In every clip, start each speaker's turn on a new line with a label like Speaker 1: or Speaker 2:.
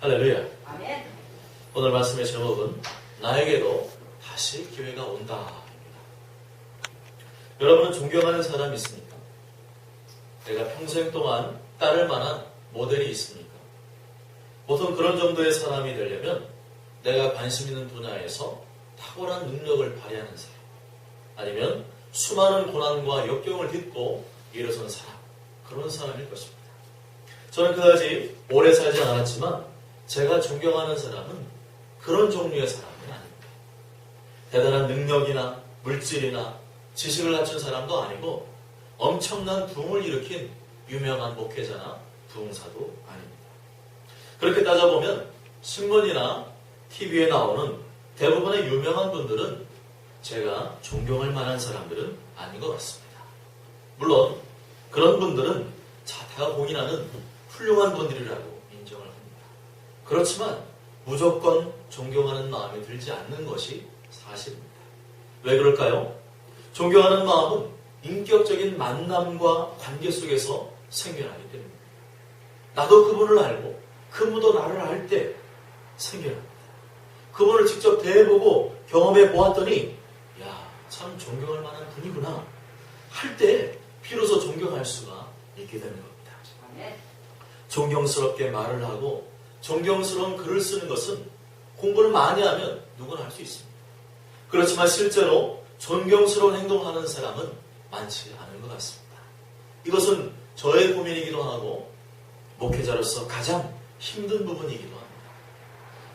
Speaker 1: 할렐루야.
Speaker 2: 아멘.
Speaker 1: 오늘 말씀의 제목은 나에게도 다시 기회가 온다. 여러분은 존경하는 사람이 있습니까? 내가 평생 동안 따를 만한 모델이 있습니까? 보통 그런 정도의 사람이 되려면 내가 관심 있는 분야에서 탁월한 능력을 발휘하는 사람, 아니면 수많은 고난과 역경을 딛고 일어선 사람, 그런 사람일 것입니다. 저는 그다지 오래 살지 않았지만 제가 존경하는 사람은 그런 종류의 사람은 아닙니다. 대단한 능력이나 물질이나 지식을 갖춘 사람도 아니고 엄청난 부흥을 일으킨 유명한 목회자나 부흥사도 아닙니다. 그렇게 따져보면 신문이나 TV에 나오는 대부분의 유명한 분들은 제가 존경할 만한 사람들은 아닌 것 같습니다. 물론 그런 분들은 자타가 공인하는 훌륭한 분들이라고 인정을 합니다. 그렇지만 무조건 존경하는 마음이 들지 않는 것이 사실입니다. 왜 그럴까요? 존경하는 마음은 인격적인 만남과 관계 속에서 생겨나기 때문입니다. 나도 그분을 알고 그분도 나를 알 때 생겨납니다. 그분을 직접 대해보고 경험해 보았더니 야, 참 존경할 만한 분이구나 할 때 비로소 존경할 수가 있게 되는 겁니다. 존경스럽게 말을 하고 존경스러운 글을 쓰는 것은 공부를 많이 하면 누구나 할 수 있습니다. 그렇지만 실제로 존경스러운 행동을 하는 사람은 많지 않은 것 같습니다. 이것은 저의 고민이기도 하고 목회자로서 가장 힘든 부분이기도 합니다.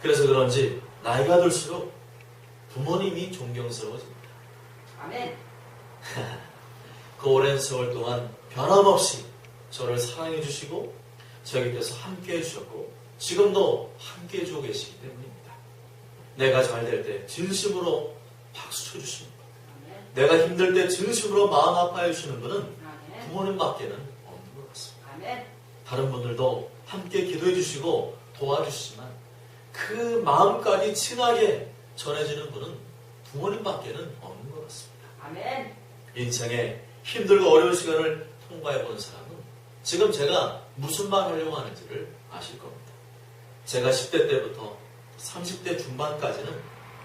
Speaker 1: 그래서 그런지 나이가 들수록 부모님이 존경스러워집니다.
Speaker 2: 아멘.
Speaker 1: 그 오랜 세월 동안 변함없이 저를 사랑해 주시고 저 곁에서 함께 해주셨고 지금도 함께 해주고 계시기 때문입니다. 내가 잘 될 때 진심으로 박수 쳐주십니다. 내가 힘들 때 진심으로 마음 아파해 주시는 분은 부모님밖에는 없는 것 같습니다.
Speaker 2: 아멘.
Speaker 1: 다른 분들도 함께 기도해 주시고 도와주시지만 그 마음까지 친하게 전해지는 분은 부모님밖에는 없는 것 같습니다.
Speaker 2: 아멘.
Speaker 1: 인생에 힘들고 어려운 시간을 통과해 본 사람은 지금 제가 무슨 말 하려고 하는지를 아실 겁니다. 제가 10대 때부터 30대 중반까지는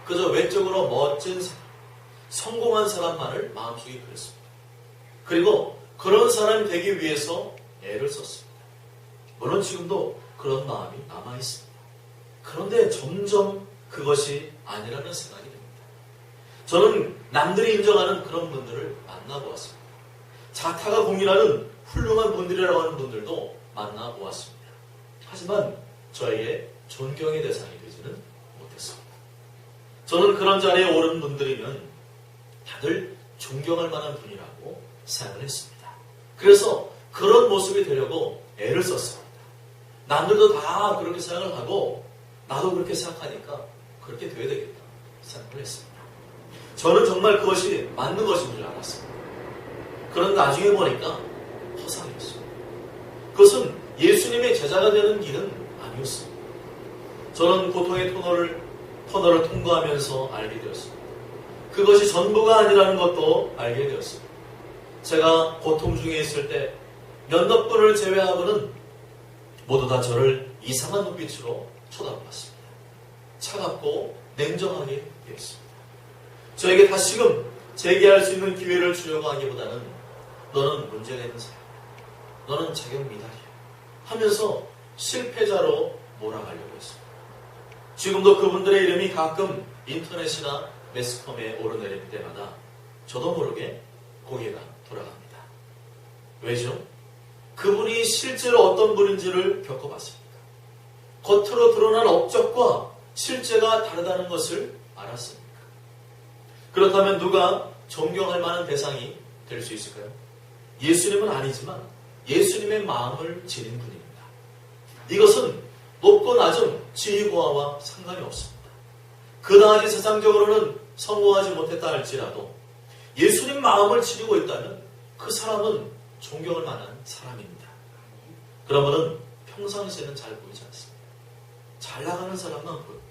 Speaker 1: 그저 외적으로 멋진 사람, 성공한 사람만을 마음속에 그렸습니다. 그리고 그런 사람이 되기 위해서 애를 썼습니다. 물론 지금도 그런 마음이 남아있습니다. 그런데 점점 그것이 아니라는 생각이 듭니다. 저는 남들이 인정하는 그런 분들을 만나보았습니다. 자타가 공인하는 훌륭한 분들이라고 하는 분들도 만나보았습니다. 하지만 저에게 존경의 대상이 되지는 못했습니다. 저는 그런 자리에 오른 분들이면 다들 존경할 만한 분이라고 생각을 했습니다. 그래서 그런 모습이 되려고 애를 썼습니다. 남들도 다 그렇게 생각을 하고 나도 그렇게 생각하니까 그렇게 돼야 되겠다 생각을 했습니다. 저는 정말 그것이 맞는 것인 줄 알았습니다. 그런데 나중에 보니까 허상이었습니다. 그것은 예수님의 제자가 되는 길은 아니었습니다. 저는 고통의 터널을 통과하면서 알게 되었습니다. 그것이 전부가 아니라는 것도 알게 되었습니다. 제가 고통 중에 있을 때 몇몇 분을 제외하고는 모두 다 저를 이상한 눈빛으로 쳐다봤습니다. 차갑고 냉정하게 되었습니다. 저에게 다시금 재기할 수 있는 기회를 주려고 하기보다는 너는 문제가 있는 사람, 너는 자격 미달이야 하면서 실패자로 몰아가려고 했습니다. 지금도 그분들의 이름이 가끔 인터넷이나 매스컴에 오르내릴 때마다 저도 모르게 고개가 돌아갑니다. 왜죠? 그분이 실제로 어떤 분인지를 겪어봤습니까? 겉으로 드러난 업적과 실제가 다르다는 것을 알았습니까? 그렇다면 누가 존경할 만한 대상이 될 수 있을까요? 예수님은 아니지만 예수님의 마음을 지닌 분입니다. 이것은 높고 낮은 지위고하와 상관이 없습니다. 그다지 세상적으로는 성공하지 못했다 할지라도 예수님 마음을 지니고 있다면 그 사람은 존경할 만한 사람입니다. 그러면은 평상시에는 잘 보이지 않습니다. 잘 나가는 사람만 보입니다.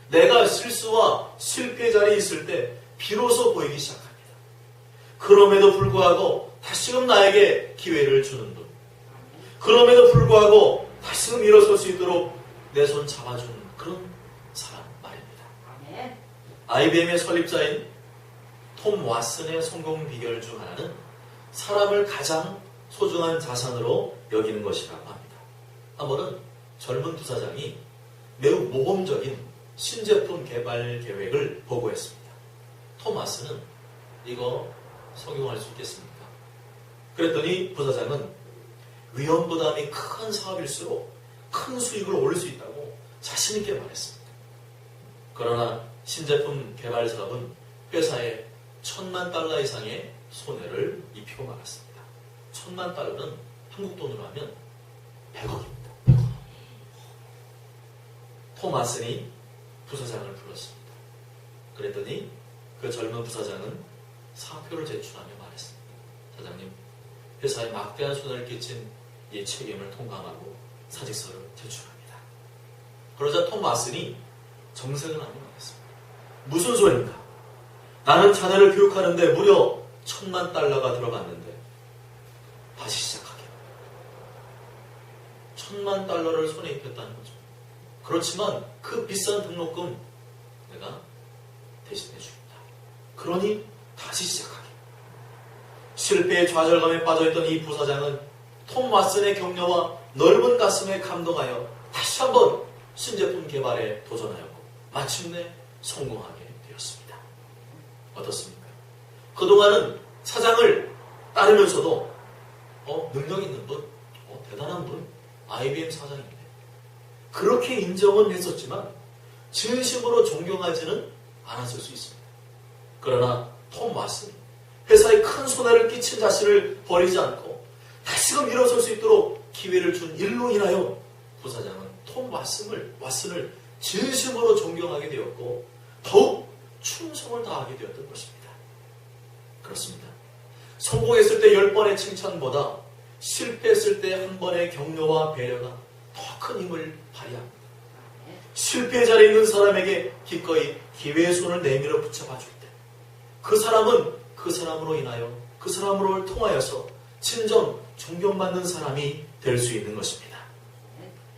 Speaker 1: 내가 실수와 실패 자리에 있을 때 비로소 보이기 시작합니다. 그럼에도 불구하고 다시금 나에게 기회를 주는 분, 그럼에도 불구하고 다시금 일어설 수 있도록 내 손 잡아준 그런 사람 말입니다.
Speaker 2: 아멘.
Speaker 1: IBM의 설립자인 톰 왓슨의 성공 비결 중 하나는 사람을 가장 소중한 자산으로 여기는 것이라고 합니다. 한 번은 젊은 부사장이 매우 모험적인 신제품 개발 계획을 보고했습니다. 톰 왓슨은 이거 성공할 수 있겠습니까? 그랬더니 부사장은 위험 부담이 큰 사업일수록 큰 수익을 올릴 수 있다고 자신 있게 말했습니다. 그러나 신제품 개발 사업은 회사에 $10,000,000 이상의 손해를 입히고 말았습니다. $10,000,000는 한국 돈으로 하면 100억입니다. 톰 왓슨이 부사장을 불렀습니다. 그랬더니 그 젊은 부사장은 사표를 제출하며 말했습니다. 사장님, 회사에 막대한 손해를 끼친 이 책임을 통감하고 사직서를 제출합니다. 그러자 톰 왓슨이 정색을 하며 말했습니다. 무슨 소리입니까? 나는 자네를 교육하는데 무려 $10,000,000가 들어갔는데 다시 시작하게. $10,000,000를 손에 입혔다는 거죠. 그렇지만 그 비싼 등록금 내가 대신해 줍니다. 그러니 다시 시작하게. 실패의 좌절감에 빠져있던 이 부사장은 톰 왓슨의 격려와 넓은 가슴에 감동하여 다시 한번 신제품 개발에 도전하였고 마침내 성공하게 되었습니다. 어떻습니까? 그동안은 사장을 따르면서도 능력 있는 분, 대단한 분, IBM 사장인데 그렇게 인정은 했었지만 진심으로 존경하지는 않았을 수 있습니다. 그러나 톰 왓슨이 회사에 큰 손해를 끼친 자신을 버리지 않고 다시금 일어설 수 있도록 기회를 준 일로 인하여 부사장은 톰 왓슨을 진심으로 존경하게 되었고 더욱 충성을 다하게 되었던 것입니다. 그렇습니다. 성공했을 때 10번의 칭찬보다 실패했을 때 한 번의 격려와 배려가 더 큰 힘을 발휘합니다. 실패의 자리에 있는 사람에게 기꺼이 기회의 손을 내밀어 붙잡아 줄 때 그 사람은 그 사람으로 인하여 그 사람으로 통하여서 진정 존경받는 사람이 될 수 있는 것입니다.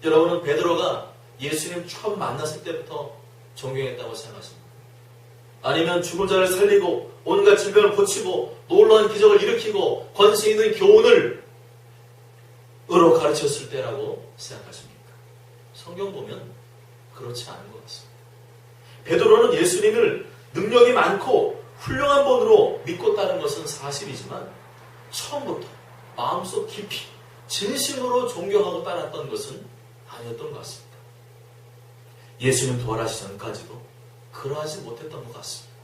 Speaker 1: 여러분은 베드로가 예수님 처음 만났을 때부터 존경했다고 생각하십니까? 아니면 죽은 자를 살리고 온갖 질병을 고치고 놀라운 기적을 일으키고 권세 있는 교훈을 으로 가르쳤을 때라고 생각하십니까? 성경 보면 그렇지 않은 것 같습니다. 베드로는 예수님을 능력이 많고 훌륭한 분으로 믿고 따른 것은 사실이지만 처음부터 마음속 깊이 진심으로 존경하고 따랐던 것은 아니었던 것 같습니다. 예수님 부활하시기 전까지도 그러하지 못했던 것 같습니다.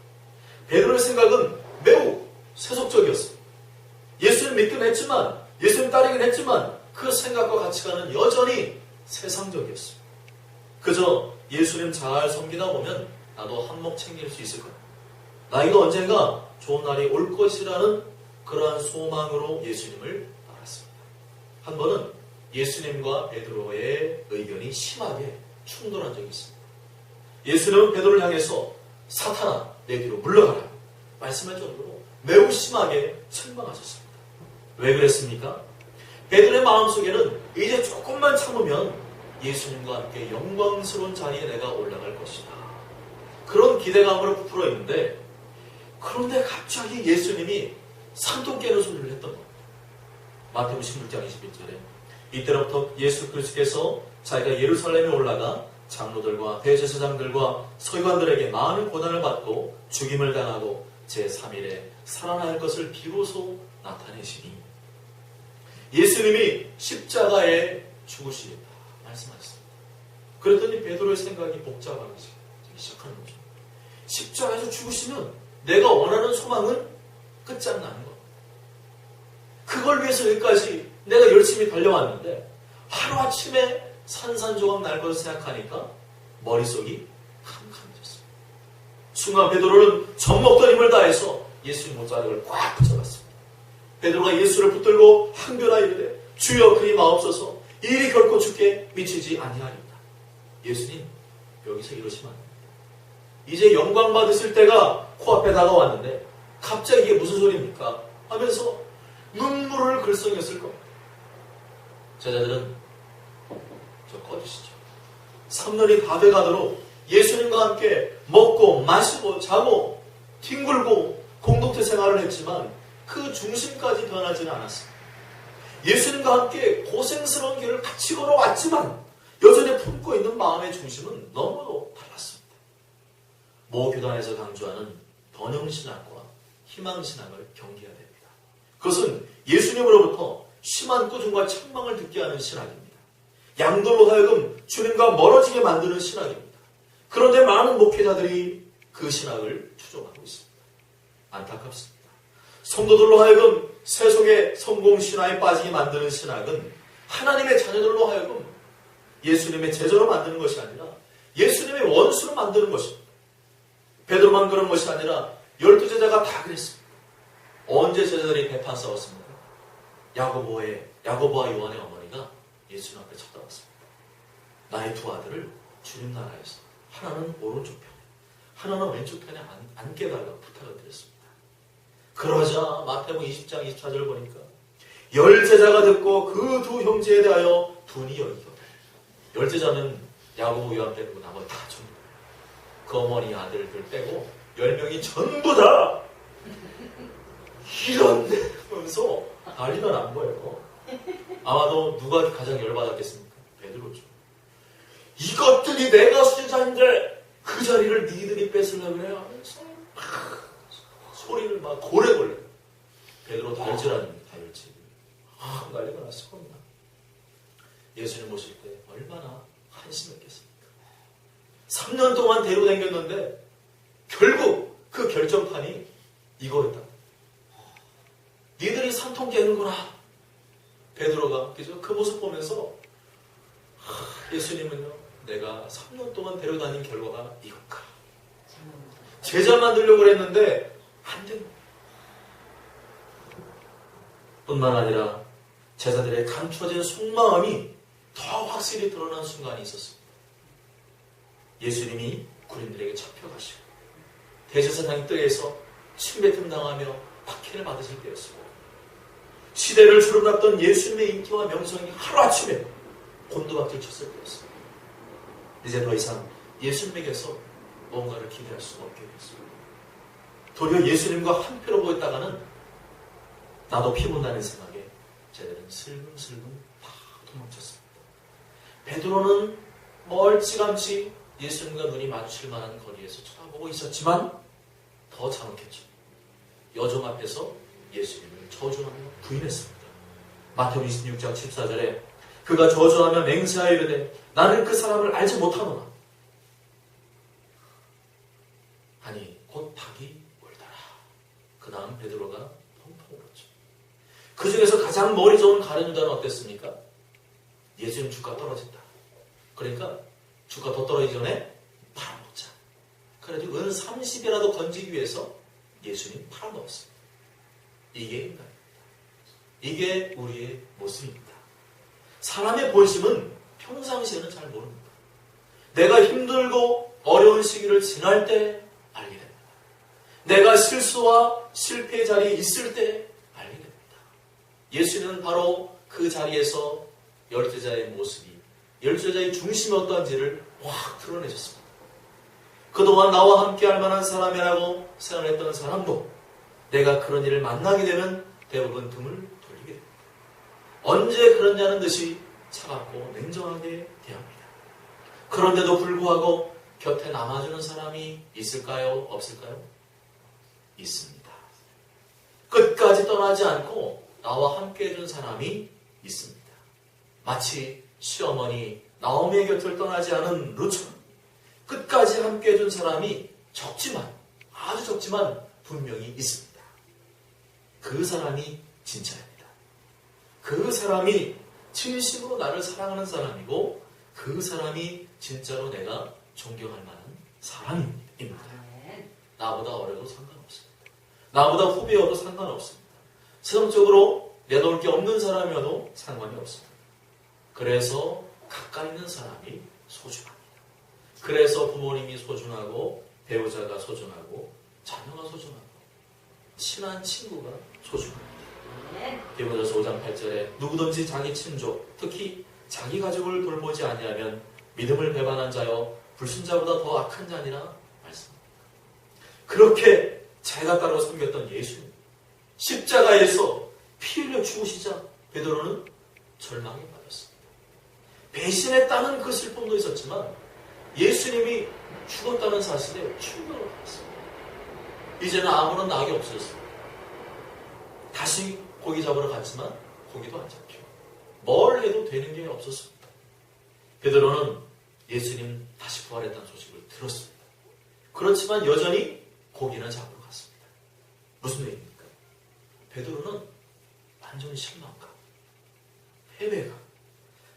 Speaker 1: 베드로의 생각은 매우 세속적이었습니다. 예수님 믿긴 했지만 예수님 따르긴 했지만 그 생각과 가치관은 여전히 세상적이었습니다. 그저 예수님 잘 섬기다 보면 나도 한몫 챙길 수 있을 거야. 나에게 언젠가 좋은 날이 올 것이라는 그러한 소망으로 예수님을 알았습니다. 한 번은 예수님과 베드로의 의견이 심하게 충돌한 적이 있습니다. 예수님은 베드로를 향해서 사탄아 내 뒤로 물러가라 말씀할 정도로 매우 심하게 책망하셨습니다. 왜 그랬습니까? 베드로의 마음속에는 이제 조금만 참으면 예수님과 함께 영광스러운 자리에 내가 올라갈 것이다. 그런 기대감으로 부풀어 있는데 그런데 갑자기 예수님이 산통 깨는 소리를 했던 겁니다. 마태복음 16장 21절에 이때로부터 예수 그리스도께서 자기가 예루살렘에 올라가 장로들과 대제사장들과 서기관들에게 많은 고난을 받고 죽임을 당하고 제3일에 살아날 것을 비로소 나타내시니 예수님이 십자가에 죽으시겠다 말씀하셨습니다. 그랬더니 베드로의 생각이 복잡하기 시작하는 거죠. 십자가에서 죽으시면 내가 원하는 소망은 끝장나는 것. 그걸 위해서 여기까지 내가 열심히 달려왔는데 하루아침에 산산조각 날 것을 생각하니까 머릿속이 캄캄해졌습니다. 순간 베드로는 젖먹던 힘을 다해서 예수님 옷자락을 꽉 붙잡았습니다. 베드로가 예수를 붙들고 항변하 이르되 주여 그리 마옵소서 이 일이 결코 주께 미치지 아니하리이다. 예수님 여기서 이러시면 안 됩니다. 이제 영광 받으실 때가 코앞에 다가왔는데 갑자기 이게 무슨 소리입니까? 하면서 눈물을 글썽였을 겁니다. 제자들은 저 꺼주시죠. 3년이 다 돼가도록 예수님과 함께 먹고 마시고 자고 뒹굴고 공동체 생활을 했지만 그 중심까지 변하지는 않았습니다. 예수님과 함께 고생스러운 길을 같이 걸어왔지만 여전히 품고 있는 마음의 중심은 너무도 달랐습니다. 모 교단에서 강조하는 번영신학과 희망신학을 경계해야 됩니다. 그것은 예수님으로부터 심한 꾸중과 책망을 듣게 하는 신학입니다. 양들로 하여금 주님과 멀어지게 만드는 신학입니다. 그런데 많은 목회자들이 그 신학을 추종하고 있습니다. 안타깝습니다. 성도들로 하여금 세속의 성공 신화에 빠지게 만드는 신학은 하나님의 자녀들로 하여금 예수님의 제자로 만드는 것이 아니라 예수님의 원수로 만드는 것입니다. 베드로만 그런 것이 아니라 12제자가 다 그랬습니다. 언제 제자들이 배판 싸웠습니까? 야고보와 요한의 어머니가 예수님 앞에 쳐다봤습니다. 나의 두 아들을 주님 나라에서 하나는 오른쪽 편에 하나는 왼쪽 편에 앉게달라고 부탁을 드렸습니다. 그러자 마태복음 20장 24절 보니까 10제자가 듣고 그 두 형제에 대하여 분이 여기거든. 10제자는 야고보 요한 빼고 나머지 다 전부 그 어머니 아들들 빼고 10명이 전부 다 이런데 하면서 난리가 난 거예요. 아마도 누가 가장 열받았겠습니까? 베드로죠. 이것들이 내가 수제자인데 그 자리를 니들이 뺏으려고 그래 하면서 소리를 막 고래고래. 베드로 다혈질아닙니다. 다혈질. 난리가 났을 겁니다. 예수님 모실 때 얼마나 한심했겠습니까? 3년 동안 데려다녔는데 결국 그 결정판이 이거였다. 니들이 산통 깨는구나. 베드로가 그죠? 그 모습 보면서 예수님은요, 내가 3년 동안 데려다닌 결과가 이건가? 제자 만들려고 그랬는데 안 된다. 뿐만 아니라 제자들의 감춰진 속마음이 더 확실히 드러난 순간이 있었습니다. 예수님이 군인들에게 잡혀가시고 대제사장의 뜰에서 침뱉음 당하며 박해를 받으실 때였습니다. 시대를 주름놨던 예수님의 인기와 명성이 하루아침에 곤두박질 쳤을 때였습니다. 이제 더 이상 예수님에게서 뭔가를 기대할 수가 없게 되었습니다. 도리어 예수님과 한패로 보였다가는 나도 피곤하는 생각에 쟤들은 슬금슬금 다 도망쳤습니다. 베드로는 멀찌감치 예수님과 눈이 마주칠 만한 거리에서 쳐다보고 있었지만 더 잔혹했죠. 여종 앞에서 예수님을 저주하며 부인했습니다. 마태복음 26장 14절에 그가 저주하며 맹세하여 이르되 나는 그 사람을 알지 못하노라. 아니 곧 닭이 울더라. 그 다음 베드로가 펑펑 울었죠. 그 중에서 가장 머리 좋은 가룟 유다는 어땠습니까? 예수님 주가 떨어진다. 그러니까 주가 더 떨어지기 전에 팔아먹자. 그래가지고 은 30이라도 건지기 위해서 예수님 팔아먹었습니다. 이게 인간입니다. 이게 우리의 모습입니다. 사람의 본심은 평상시에는 잘 모릅니다. 내가 힘들고 어려운 시기를 지날 때 알게 됩니다. 내가 실수와 실패의 자리에 있을 때 알게 됩니다. 예수님은 바로 그 자리에서 열제자의 모습이, 열제자의 중심이 어떠한지를 확 드러내셨습니다. 그동안 나와 함께 할 만한 사람이라고 생각했던 사람도 내가 그런 일을 만나게 되면 대부분 등을 돌리게 됩니다. 언제 그러냐는 듯이 차갑고 냉정하게 대합니다. 그런데도 불구하고 곁에 남아주는 사람이 있을까요? 없을까요? 있습니다. 끝까지 떠나지 않고 나와 함께 해준 사람이 있습니다. 마치 시어머니 나오미의 곁을 떠나지 않은 루처럼 끝까지 함께 해준 사람이 적지만, 아주 적지만 분명히 있습니다. 그 사람이 진짜입니다. 그 사람이 진심으로 나를 사랑하는 사람이고 그 사람이 진짜로 내가 존경할 만한 사람입니다. 나보다 어려도 상관없습니다. 나보다 후배여도 상관없습니다. 세상적으로 내놓을 게 없는 사람이어도 상관이 없습니다. 그래서 가까이 있는 사람이 소중합니다. 그래서 부모님이 소중하고 배우자가 소중하고 자녀가 소중하고 친한 친구가 소중합니다. 디모데후서 5장 8절에 누구든지 자기 친족, 특히 자기 가족을 돌보지 아니하면 믿음을 배반한 자여 불신자보다 더 악한 자니라 말씀합니다. 그렇게 자기가 따르고 섬겼던 예수님, 십자가에서 피 흘려 죽으시자 베드로는 절망에 빠졌습니다. 배신했다는 그 슬픔도 있었지만 예수님이 죽었다는 사실에 충격을 받았습니다. 이제는 아무런 낙이 없었습니다. 다시 고기 잡으러 갔지만 고기도 안 잡혀. 뭘 해도 되는 게 없었습니다. 베드로는 예수님 다시 부활했다는 소식을 들었습니다. 그렇지만 여전히 고기는 잡으러 갔습니다. 무슨 얘기입니까? 베드로는 완전히 실망감, 패배감,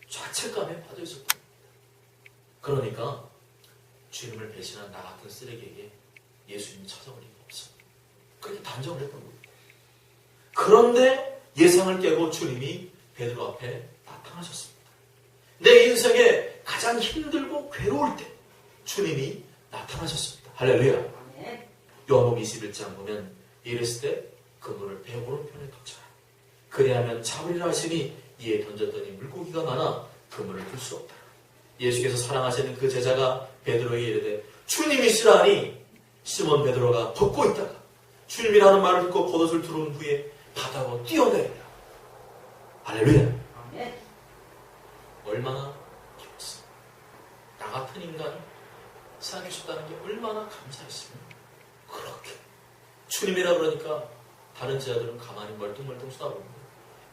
Speaker 1: 좌책감에 빠져 있었던 겁니다. 그러니까 주님을 배신한 나 같은 쓰레기에게 예수님이 찾아올 리가 없어. 그렇게 단정을 했던 겁니다. 그런데 예상을 깨고 주님이 베드로 앞에 나타나셨습니다. 내 인생에 가장 힘들고 괴로울 때 주님이 나타나셨습니다. 할렐루야. 요한복음 21장 보면 이랬을 때 그물을 배 오른편에 던져라. 그리하면 잡으리라 하시니 이에 던졌더니 물고기가 많아 그물을 들 수 없다. 예수께서 사랑하시는 그 제자가 베드로에게 이르되 주님이시라 하니 시몬 베드로가 걷고 있다가 주님이라는 말을 듣고 겉옷을 두른 후에 바다로 뛰어내리라. 할렐루야. 얼마나 기뻤어. 나 같은 인간을 사랑해주셨다는 게 얼마나 감사했으면 그렇게 주님이라 그러니까 다른 제자들은 가만히 멀뚱멀뚱 쳐다보는데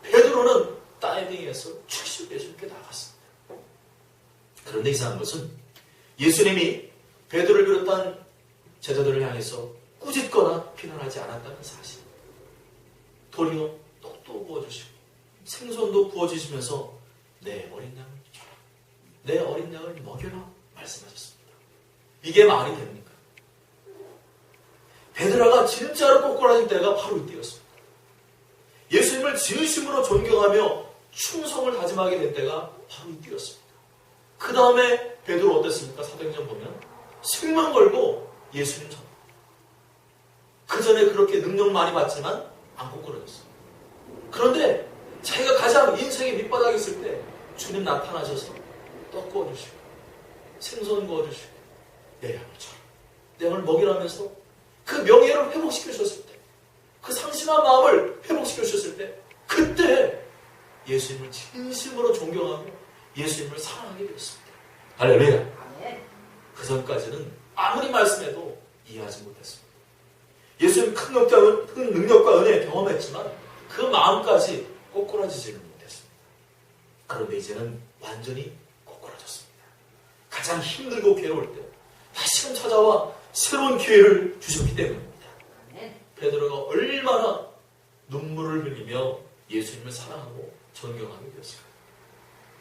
Speaker 1: 베드로는 다이빙해서 출시 예수님께 나갔습니다. 그런데 이상한 것은 예수님이 베드로를 비롯한 제자들을 향해서 꾸짖거나 비난하지 않았다는 사실. 도리어 떡도 구워주시고 생선도 구워주시면서 내 어린 양을 줘라. 내 어린 양을 먹여라 말씀하셨습니다. 이게 말이 됩니까? 베드로가 진짜로 꼬꾸라진 때가 바로 이때였습니다. 예수님을 진심으로 존경하며 충성을 다짐하게 된 때가 바로 이때였습니다. 그 다음에 베드로 어땠습니까? 사도행전 보면 생명 걸고 예수님 전. 그 전에 그렇게 능력 많이 받지만 안 꼬꾸라졌어요. 그런데 자기가 가장 인생의 밑바닥에 있을 때 주님 나타나셔서 떡 구워주시고 생선 구워주시고 내 양을 쳐라. 내 양을 먹이라면서 그 명예를 회복시켜주셨을 때, 그 상심한 마음을 회복시켜주셨을 때, 그때 예수님을 진심으로 존경하고 예수님을 사랑하게 되었습니다. 할렐루야. 그 전까지는 아무리 말씀해도 이해하지 못했습니다. 예수님 큰 능력과 은혜 경험했지만 그 마음까지 꼬꾸라지지는 못했습니다. 그런데 이제는 완전히 꼬꾸라졌습니다. 가장 힘들고 괴로울 때 다시금 찾아와 새로운 기회를 주셨기 때문입니다. 베드로가 얼마나 눈물을 흘리며 예수님을 사랑하고 존경하게 되었을까요?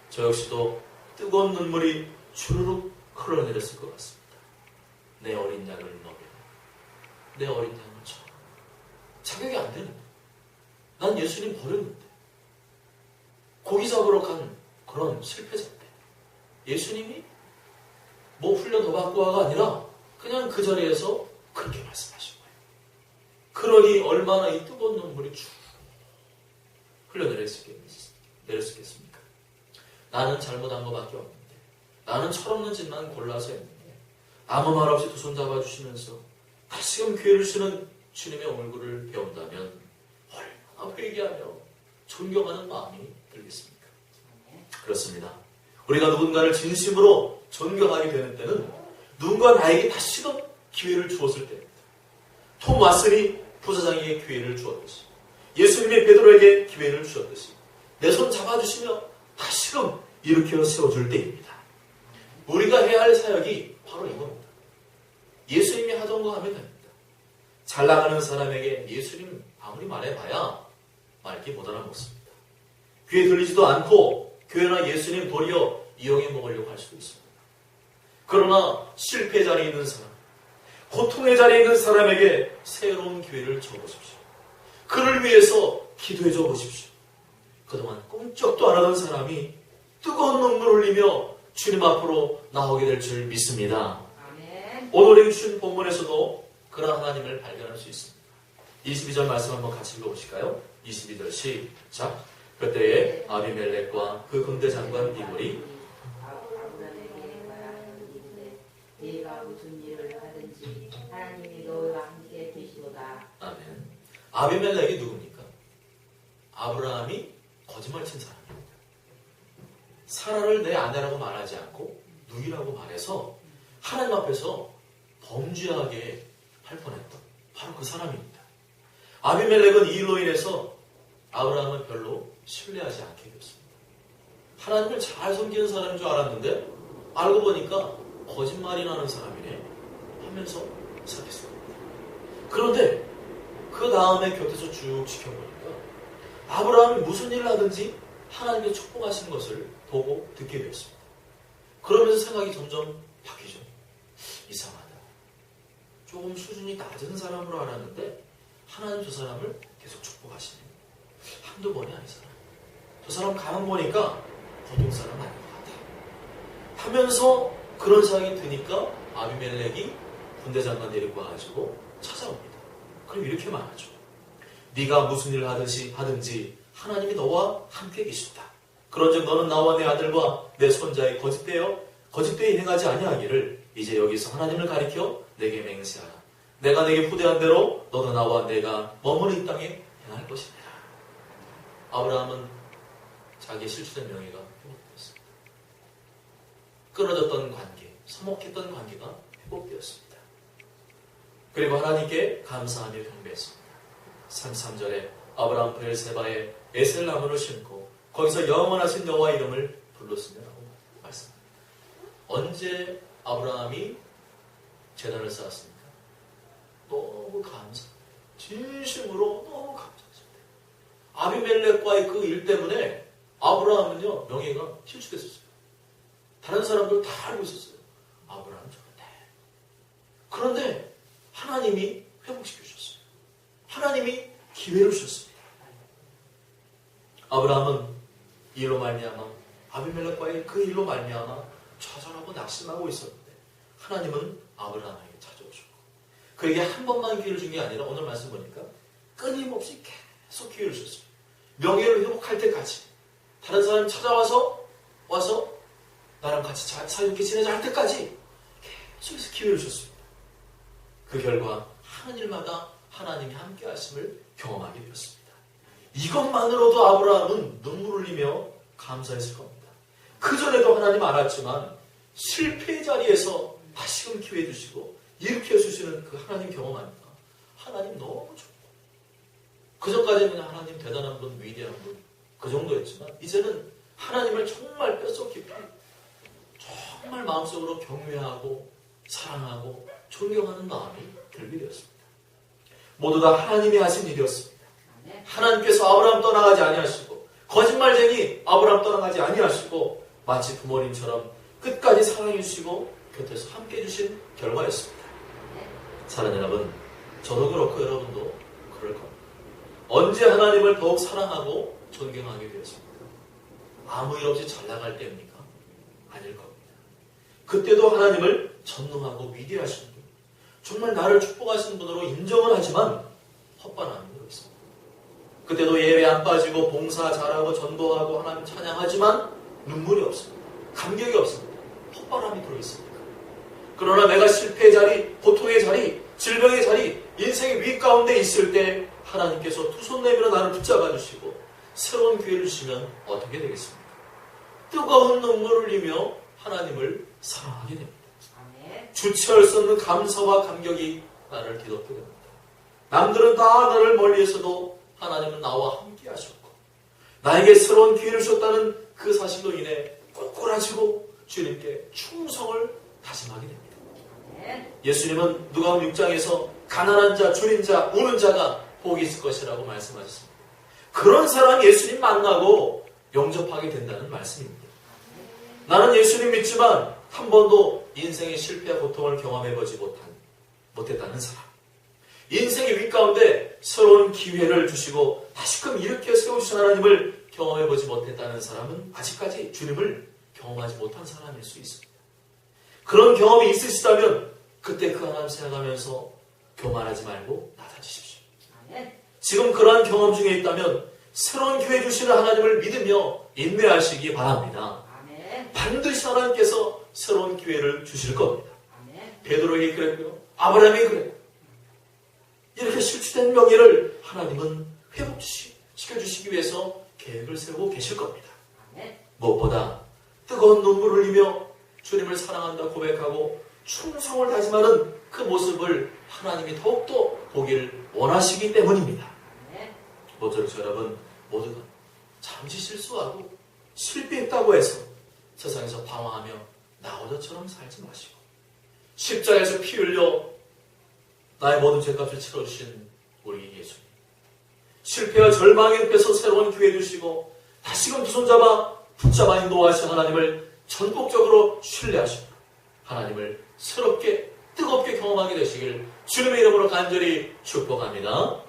Speaker 1: 저 역시도 뜨거운 눈물이 주르륵 흘러내렸을 것 같습니다. 내 어린 양을 먹여라. 내 어린 양을 쳐라. 자격이 안 되는데. 난 예수님 버렸는데. 고기 잡으러 간 그런 실패자인데. 예수님이 뭐 훈련 더 받고 와가 아니라 그냥 그 자리에서 그렇게 말씀하신 거예요. 그러니 얼마나 이 뜨거운 눈물이 쭉 흘러내렸겠습니까? 나는 잘못한 것밖에 없는데, 나는 철없는 짓만 골라서 했는데, 아무 말 없이 두 손 잡아주시면서 다시금 기회를 주는 주님의 얼굴을 배운다면 얼마나 회개하며 존경하는 마음이 들겠습니까? 그렇습니다. 우리가 누군가를 진심으로 존경하게 되는 때는 누군가 나에게 다시금 기회를 주었을 때입니다. 톰 왓슨이 부사장에게 기회를 주었듯이, 예수님이 베드로에게 기회를 주었듯이 내 손 잡아주시며 다시금 일으켜 세워줄 때입니다. 우리가 해야 할 사역이 바로 이겁니다. 예수님이 하던 거 하면 됩니다. 잘 나가는 사람에게 예수님 아무리 말해봐야 말기 못 알아먹습니다. 귀에 들리지도 않고 교회나 예수님 도리어 이용해 먹으려고 할 수도 있습니다. 그러나 실패 자리에 있는 사람, 고통의 자리에 있는 사람에게 새로운 기회를 줘보십시오. 그를 위해서 기도해 줘 보십시오. 그동안 꿈쩍도 안 하던 사람이 뜨거운 눈물 흘리며 주님 앞으로 나오게 될 줄 믿습니다. 아멘. 오늘 읽으신 본문에서도 그런 하나님을 발견할 수 있습니다. 22절 말씀 한번 같이 읽어보실까요? 22절 시작. 그때에 아비멜렉과 그 군대 장관 비볼이
Speaker 2: 무슨 일을 하든지 하나님이 너와 함께 계시도다.
Speaker 1: 아멘. 아비멜렉이 누굽니까? 아브라함이 거짓말 친 사람입니다. 사라를 내 아내라고 말하지 않고 누이라고 말해서 하나님 앞에서 범죄하게 할 뻔했던 바로 그 사람입니다. 아비멜렉은 이 일로 인해서 아브라함을 별로 신뢰하지 않게 되었습니다. 하나님을 잘 섬기는 사람인 줄 알았는데 알고 보니까 거짓말이 나는 사람이네 하면서 생각했습니다. 그런데 그 다음에 곁에서 쭉 지켜보니까 아브라함이 무슨 일을 하든지 하나님께서 축복하시는 것을 보고 듣게 되었습니다. 그러면서 생각이 점점 바뀌죠. 이상하다. 조금 수준이 낮은 사람으로 알았는데 하나님 저 사람을 계속 축복하시네. 한두 번이 아니잖아. 저 사람 가만 보니까 보통 사람 아닌 것 같아. 하면서 그런 생각이 드니까 아비멜렉이 군대 장관 데리고 와가지고 찾아옵니다. 그럼 이렇게 말하죠. 네가 무슨 일을 하든지 하나님이 너와 함께 계시다. 그런즉 너는 나와 내 아들과 내 손자의 거짓되이 행하지 아니하기를 이제 여기서 하나님을 가리켜 내게 맹세하라. 내가 내게 후대한 대로 너도 나와 내가 머무는 이 땅에 행할 것이니라. 아브라함은 자기의 실추된 명예가 회복되었습니다. 끊어졌던 관계, 서먹했던 관계가 회복되었습니다. 그리고 하나님께 감사하며 경배했습니다. 33절에 아브라함 브엘세바에 에셀나무를 심고 거기서 영원하신 여호와 이름을 불렀으며라고 말씀합니다. 언제 아브라함이 제단을 쌓았습니까? 너무 감사, 진심으로 너무 감사했습니다. 아비멜렉과의 그 일 때문에 아브라함은요 명예가 실추됐었어요. 다른 사람들 다 알고 있었어요. 아브라함은 저런데. 그런데 하나님이 회복시켜 주셨어요. 하나님이 기회를 주셨습니다. 아브라함은 이 일로 말미암아 아비멜렉과의 그 일로 말미암아 좌절하고 낙심하고 있었는데 하나님은 아브라함에게 찾아오셨고 그에게 한 번만 기회를 준 게 아니라 오늘 말씀 보니까 끊임없이 계속 기회를 주셨어요. 명예를 회복할 때까지 다른 사람이 찾아와서 나랑 같이 사이좋게 지내자 할 때까지 계속해서 기회를 주셨습니다. 그 결과 하는 일마다 하나님이 함께 하심을 경험하게 되었습니다. 이것만으로도 아브라함은 눈물을 흘리며 감사했을 겁니다. 그전에도 하나님 알았지만 실패의 자리에서 다시금 기회 주시고 일으켜 주시는 그 하나님 경험하니까 하나님 너무 좋고 그전까지는 그냥 하나님 대단한 분, 위대한 분 그 정도였지만 이제는 하나님을 정말 뼛속 깊이 정말 마음속으로 경외하고 사랑하고 존경하는 마음이 들게 되었습니다. 모두 다 하나님이 하신 일이었습니다. 하나님께서 아브라함 떠나가지 아니하시고 거짓말쟁이 아브라함 떠나가지 아니하시고 마치 부모님처럼 끝까지 사랑해 주시고 곁에서 함께 해주신 결과였습니다. 사랑하는 여러분, 저도 그렇고 여러분도 그럴 겁니다. 언제 하나님을 더욱 사랑하고 존경하게 되었습니까? 아무 일 없이 잘 나갈 때입니까? 아닐 겁니다. 그때도 하나님을 전능하고 위대하신 분, 정말 나를 축복하신 분으로 인정은 하지만 헛바람이 들어있습니다. 그때도 예배 안 빠지고 봉사 잘하고 전도하고 하나님 찬양하지만 눈물이 없습니다. 감격이 없습니다. 헛바람이 들어있습니까? 그러나 내가 실패의 자리, 고통의 자리, 질병의 자리, 인생의 위 가운데 있을 때 하나님께서 두 손 내밀어 나를 붙잡아 주시고 새로운 기회를 주시면 어떻게 되겠습니까? 뜨거운 눈물을 흘리며 하나님을 사랑하게 됩니다. 주체할 수 없는 감사와 감격이 나를 뒤덮게 됩니다. 남들은 다 나를 멀리해서도 하나님은 나와 함께 하셨고 나에게 새로운 기회를 주셨다는 그 사실로 인해 꼬꾸라지고 주님께 충성을 다짐하게 됩니다. 예수님은 누가복음 6장에서 가난한 자, 줄인 자, 우는 자가 복이 있을 것이라고 말씀하셨습니다. 그런 사람 예수님 만나고 영접하게 된다는 말씀입니다. 나는 예수님 믿지만 한 번도 인생의 실패와 고통을 경험해보지 못했다는 사람. 인생의 윗가운데 새로운 기회를 주시고 다시금 일으켜 세우신 하나님을 경험해보지 못했다는 사람은 아직까지 주님을 경험하지 못한 사람일 수 있습니다. 그런 경험이 있으시다면 그때 그 하나님 생각하면서 교만하지 말고 낮아지십시오. 지금 그러한 경험 중에 있다면 새로운 기회 주시는 하나님을 믿으며 인내하시기 바랍니다. 반드시 하나님께서 새로운 기회를 주실 겁니다. 베드로에게 그랬고요. 아브라함에게 그랬고. 이렇게 실추된 명예를 하나님은 회복시켜주시기 위해서 계획을 세우고 계실 겁니다. 무엇보다 뜨거운 눈물을 흘리며 주님을 사랑한다 고백하고 충성을 다짐하는 그 모습을 하나님이 더욱더 보기를 원하시기 때문입니다. 모쪼록 여러분 모두가 잠시 실수하고 실패했다고 해서 세상에서 방황하며 나오저처럼 살지 마시고 십자가에서 피 흘려 나의 모든 죄값을 치러주신 우리 예수님, 실패와 절망의 늪에서 새로운 기회 주시고 다시금 두 손 잡아 붙잡아 인도하신 하나님을 전폭적으로 신뢰하시고 하나님을 새롭게 뜨겁게 경험하게 되시길 주님의 이름으로 간절히 축복합니다.